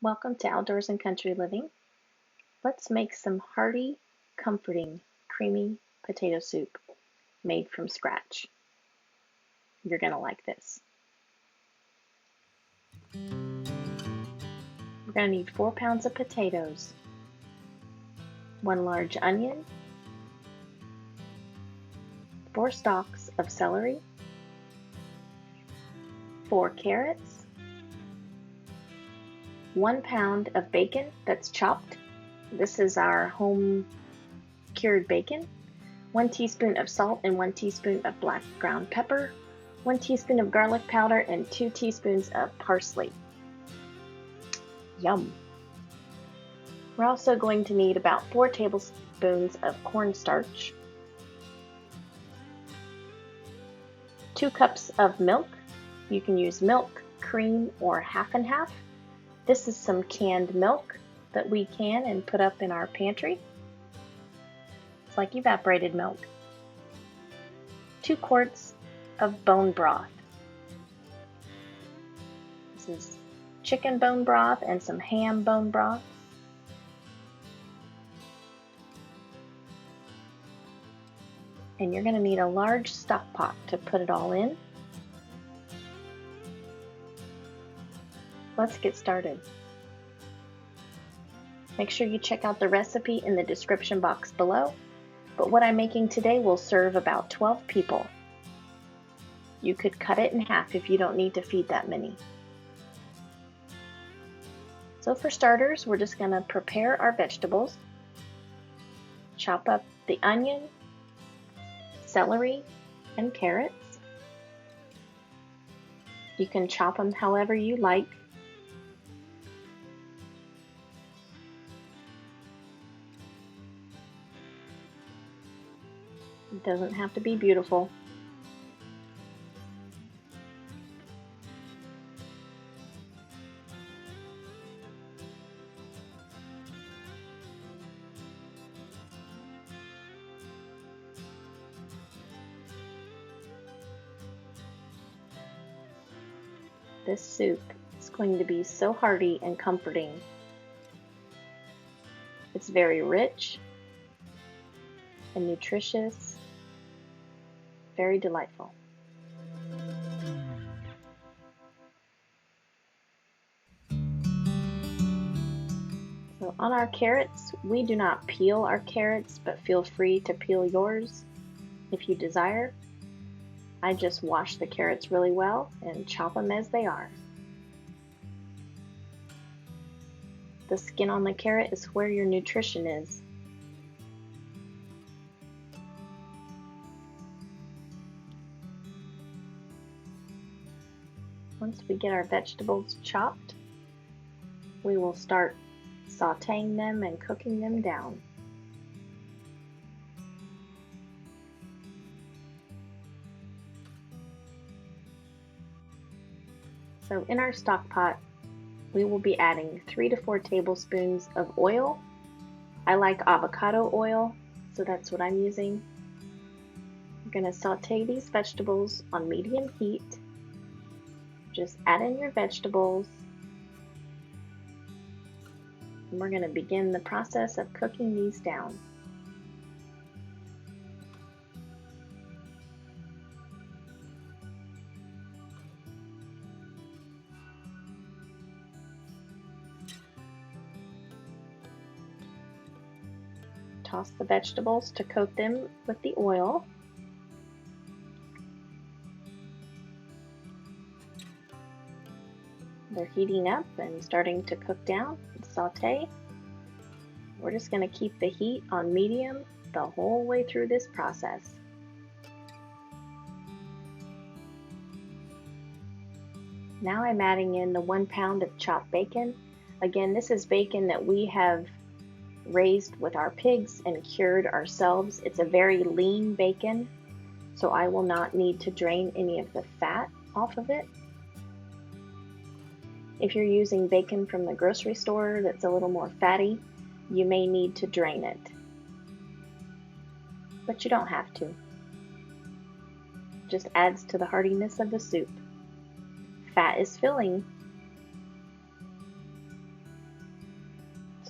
Welcome to Outdoors and Country Living. Let's make some hearty, comforting, creamy potato soup made from scratch. You're going to like this. We're going to need 4 pounds of potatoes, 1 large onion, 4 stalks of celery, 4 carrots, 1 pound of bacon that's chopped. This is our home cured bacon, 1 teaspoon of salt and 1 teaspoon of black ground pepper, 1 teaspoon of garlic powder, and 2 teaspoons of parsley. Yum! We're also going to need about 4 tablespoons of cornstarch, 2 cups of milk. You can use milk, cream, or half and half. This is some canned milk that we can and put up in our pantry. It's like evaporated milk. 2 quarts of bone broth. This is chicken bone broth and some ham bone broth. And you're going to need a large stock pot to put it all in. Let's get started. Make sure you check out the recipe in the description box below, but what I'm making today will serve about 12 people. You could cut it in half if you don't need to feed that many. So for starters, we're just going to prepare our vegetables. Chop up the onion, celery, and carrots. You can chop them however you like. It doesn't have to be beautiful. This soup is going to be so hearty and comforting. It's very rich and nutritious, very delightful. So on our carrots, we do not peel our carrots, but feel free to peel yours if you desire. I just wash the carrots really well and chop them as they are. The skin on the carrot is where your nutrition is. Once we get our vegetables chopped, we will start sautéing them and cooking them down. So in our stock pot, we will be adding 3 to 4 tablespoons of oil. I like avocado oil, so that's what I'm using. You're going to sauté these vegetables on medium heat. Just add in your vegetables. And we're going to begin the process of cooking these down. Toss the vegetables to coat them with the oil. They're heating up and starting to cook down and sauté. We're just going to keep the heat on medium the whole way through this process. Now I'm adding in the 1 pound of chopped bacon. Again, this is bacon that we have raised with our pigs and cured ourselves. It's a very lean bacon, so I will not need to drain any of the fat off of it. If you're using bacon from the grocery store that's a little more fatty, you may need to drain it, but you don't have to. It just adds to the heartiness of the soup. Fat is filling.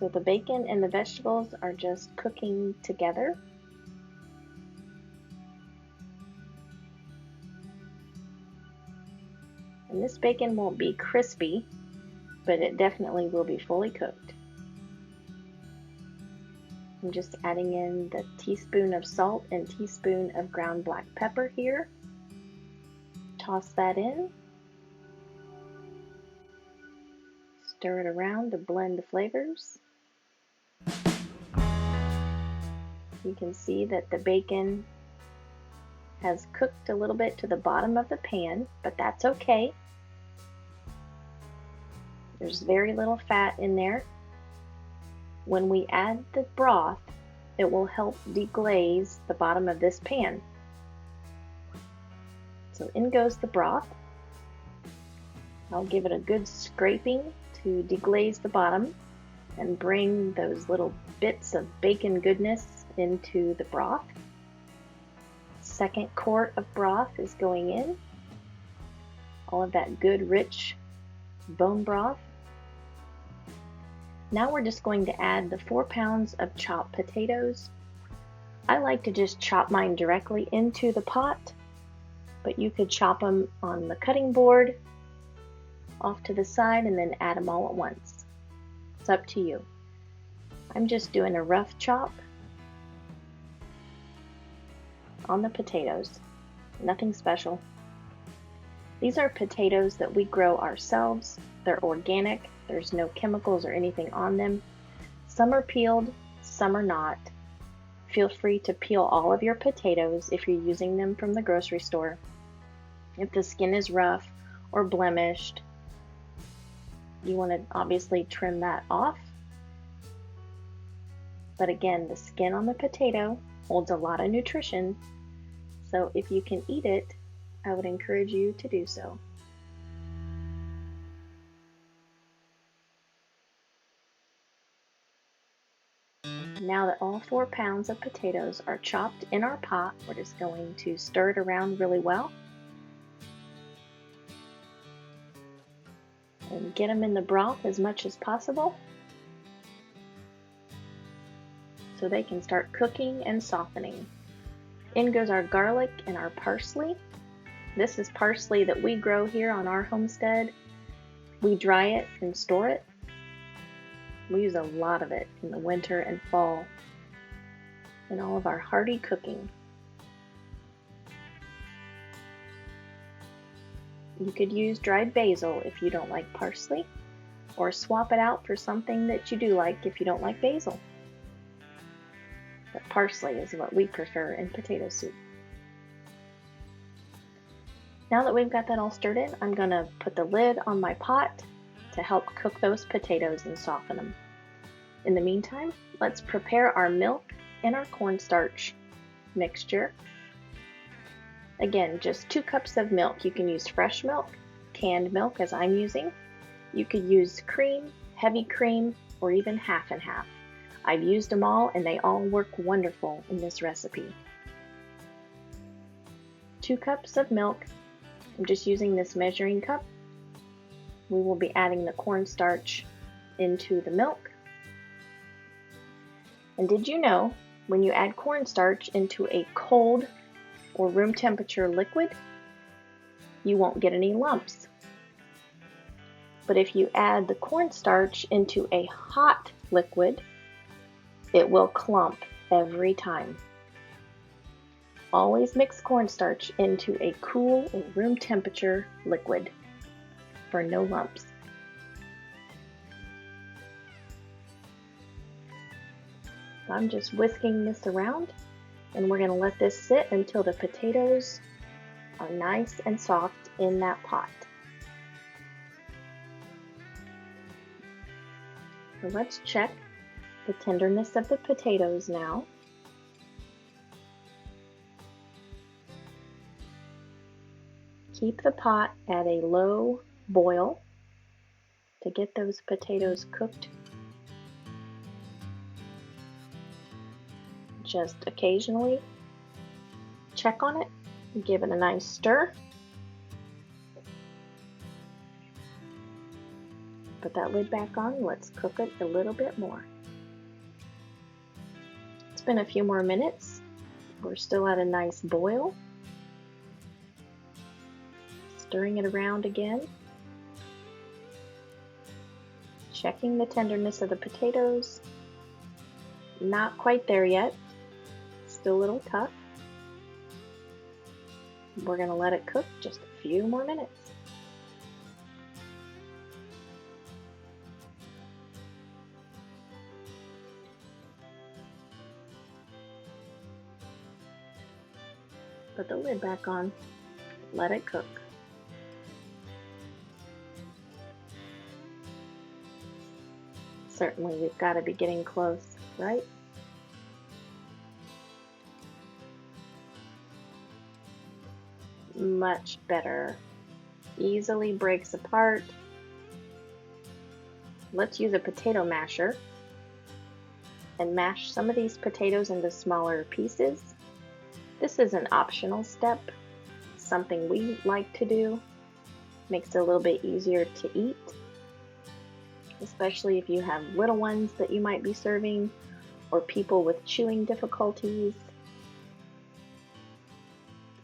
So the bacon and the vegetables are just cooking together. And this bacon won't be crispy, but it definitely will be fully cooked. I'm just adding in the teaspoon of salt and teaspoon of ground black pepper here. Toss that in. Stir it around to blend the flavors. You can see that the bacon has cooked a little bit to the bottom of the pan, but that's okay. There's very little fat in there. When we add the broth, it will help deglaze the bottom of this pan. So in goes the broth. I'll give it a good scraping to deglaze the bottom and bring those little bits of bacon goodness into the broth. Second quart of broth is going in. All of that good, rich bone broth. Now we're just going to add the 4 pounds of chopped potatoes. I like to just chop mine directly into the pot, but you could chop them on the cutting board off to the side and then add them all at once. It's up to you. I'm just doing a rough chop on the potatoes. Nothing special. These are potatoes that we grow ourselves. They're organic. There's no chemicals or anything on them. Some are peeled, some are not. Feel free to peel all of your potatoes if you're using them from the grocery store. If the skin is rough or blemished, you want to obviously trim that off. But again, the skin on the potato holds a lot of nutrition, so if you can eat it, I would encourage you to do so. Now that all 4 pounds of potatoes are chopped in our pot, we're just going to stir it around really well and get them in the broth as much as possible so they can start cooking and softening. In goes our garlic and our parsley. This is parsley that we grow here on our homestead. We dry it and store it. We use a lot of it in the winter and fall in all of our hearty cooking. You could use dried basil if you don't like parsley, or swap it out for something that you do like if you don't like basil. But parsley is what we prefer in potato soup. Now that we've got that all stirred in, I'm going to put the lid on my pot to help cook those potatoes and soften them. In the meantime, let's prepare our milk and our cornstarch mixture. Again, just 2 cups of milk. You can use fresh milk, canned milk as I'm using. You could use cream, heavy cream, or even half and half. I've used them all and they all work wonderful in this recipe. 2 cups of milk. I'm just using this measuring cup. We will be adding the cornstarch into the milk. And did you know when you add cornstarch into a cold or room temperature liquid, you won't get any lumps? But if you add the cornstarch into a hot liquid, it will clump every time. Always mix cornstarch into a cool or room temperature liquid for no lumps. I'm just whisking this around, and we're going to let this sit until the potatoes are nice and soft in that pot. So let's check the tenderness of the potatoes now. Keep the pot at a low boil to get those potatoes cooked. Just occasionally check on it and give it a nice stir. Put that lid back on. Let's cook it a little bit more. been a few more minutes. We're still at a nice boil. Stirring it around again. Checking the tenderness of the potatoes. Not quite there yet. Still a little tough. We're going to let it cook just a few more minutes. Put the lid back on. Let it cook. Certainly, we've got to be getting close, right? Much better. Easily breaks apart. Let's use a potato masher and mash some of these potatoes into smaller pieces. This is an optional step, something we like to do. Makes it a little bit easier to eat, especially if you have little ones that you might be serving or people with chewing difficulties,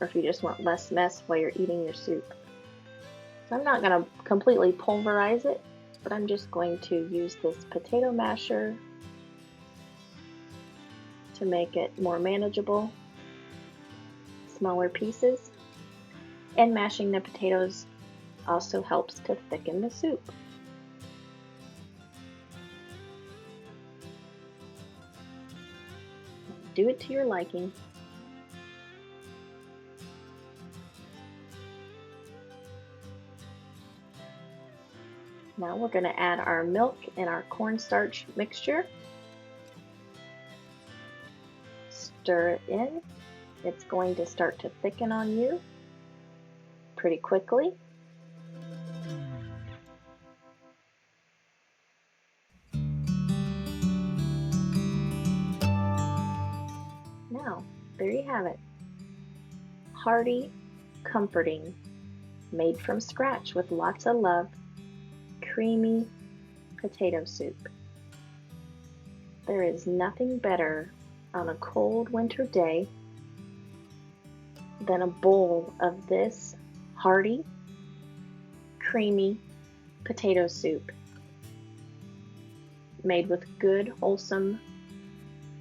or if you just want less mess while you're eating your soup. So I'm not going to completely pulverize it, but I'm just going to use this potato masher to make it more manageable. Smaller pieces, and mashing the potatoes also helps to thicken the soup. Do it to your liking. Now we're going to add our milk and our cornstarch mixture. Stir it in. It's going to start to thicken on you pretty quickly. Now, there you have it. Hearty, comforting, made from scratch with lots of love, creamy potato soup. There is nothing better on a cold winter day than a bowl of this hearty, creamy potato soup made with good, wholesome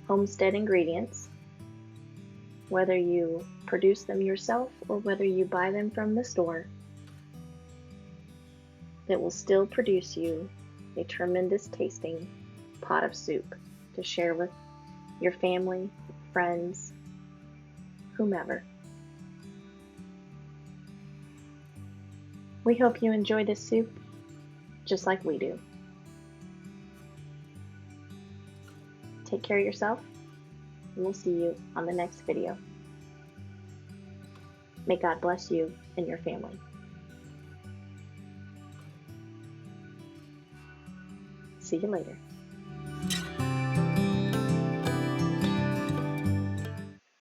homestead ingredients. Whether you produce them yourself or whether you buy them from the store, it will still produce you a tremendous tasting pot of soup to share with your family, friends, whomever. We hope you enjoy this soup just like we do. Take care of yourself, and we'll see you on the next video. May God bless you and your family. See you later.